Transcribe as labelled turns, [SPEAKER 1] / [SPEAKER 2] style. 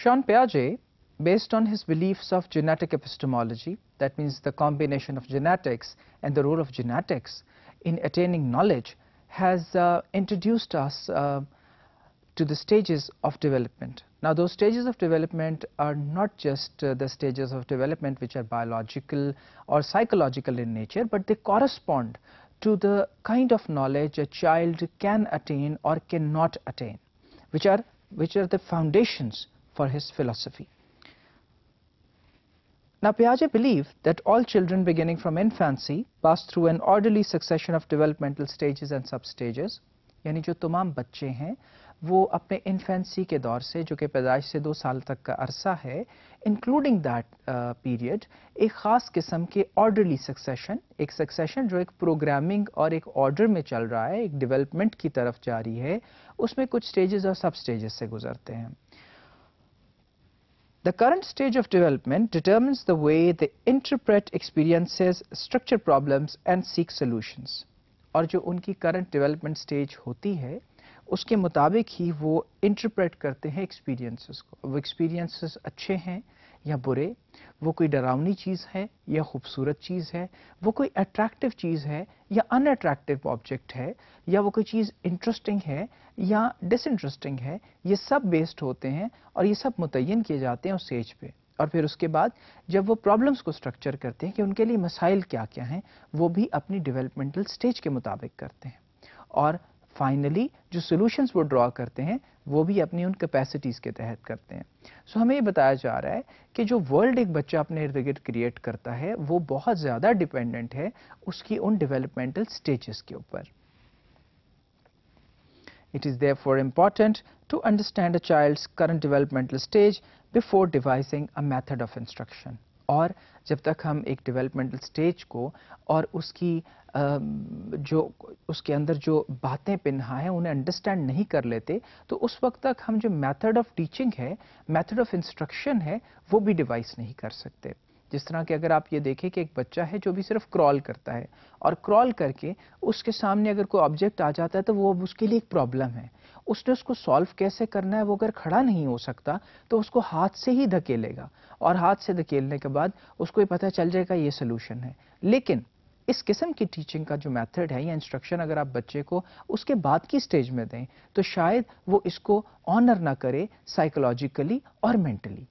[SPEAKER 1] Jean Piaget, based on his beliefs of genetic epistemology, that means the combination of genetics and the role of genetics in attaining knowledge, has introduced us to the stages of development. Now, those stages of development are not just the stages of development which are biological or psychological in nature, but they correspond to the kind of knowledge a child can attain or cannot attain, which are the foundations for his philosophy. Now, Piaget believed that all children beginning from infancy pass through an orderly succession of developmental stages and substages. यानी जो तमाम बच्चे हैं वो अपने infancy के दौर से, जो कि पैदाइश से 2 साल तक का अरसा है, इंक्लूडिंग दैट पीरियड, एक ख़ास किस्म के ऑर्डरली सक्सेशन, एक सक्सेशन जो एक प्रोग्रामिंग और एक ऑर्डर में चल रहा है, एक डेवलपमेंट की तरफ जारी है, उसमें कुछ स्टेजेस और सब स्टेजेस से गुजरते हैं. The current stage of development determines the way they interpret experiences, structure problems and seek solutions. और जो उनकी करंट डेवलपमेंट स्टेज होती है उसके मुताबिक ही वो इंटरप्रेट करते हैं एक्सपीरियंसेस को. वो एक्सपीरियंसेस अच्छे हैं या बुरे, वो कोई डरावनी चीज़ है या खूबसूरत चीज़ है, वो कोई अट्रैक्टिव चीज़ है या अनअट्रैक्टिव ऑब्जेक्ट है, या वो कोई चीज़ इंटरेस्टिंग है या डिसइंटरेस्टिंग है, ये सब बेस्ड होते हैं और ये सब मुतय्यन किए जाते हैं उस स्टेज पे. और फिर उसके बाद जब वो प्रॉब्लम्स को स्ट्रक्चर करते हैं कि उनके लिए मसाइल क्या क्या हैं, वो भी अपनी डेवलपमेंटल स्टेज के मुताबिक करते हैं. और फाइनली जो सॉल्यूशंस वो ड्रॉ करते हैं वो भी अपनी उन कैपेसिटीज़ के तहत करते हैं. सो हमें ये बताया जा रहा है कि जो वर्ल्ड एक बच्चा अपने इर्द गिर्द क्रिएट करता है वो बहुत ज़्यादा डिपेंडेंट है उसकी उन डेवलपमेंटल स्टेजेस के ऊपर. It is therefore important to understand a child's current developmental stage before devising a method of instruction. और जब तक हम एक डेवलपमेंटल स्टेज को और उसकी जो उसके अंदर जो बातें पिन्हा हैं उन्हें अंडरस्टैंड नहीं कर लेते, तो उस वक्त तक हम जो मेथड ऑफ टीचिंग है, मेथड ऑफ इंस्ट्रक्शन है, वो भी डिवाइस नहीं कर सकते. जिस तरह कि अगर आप ये देखें कि एक बच्चा है जो भी सिर्फ क्रॉल करता है और क्रॉल करके उसके सामने अगर कोई ऑब्जेक्ट आ जाता है तो वो उसके लिए एक प्रॉब्लम है, उसने उसको सॉल्व कैसे करना है वो अगर खड़ा नहीं हो सकता तो उसको हाथ से ही धकेलेगा और हाथ से धकेलने के बाद उसको ये पता चल जाएगा ये सोल्यूशन है. लेकिन इस किस्म की टीचिंग का जो मेथड है या इंस्ट्रक्शन अगर आप बच्चे को उसके बाद की स्टेज में दें तो शायद वो इसको ऑनर ना करे साइकोलॉजिकली और मेंटली.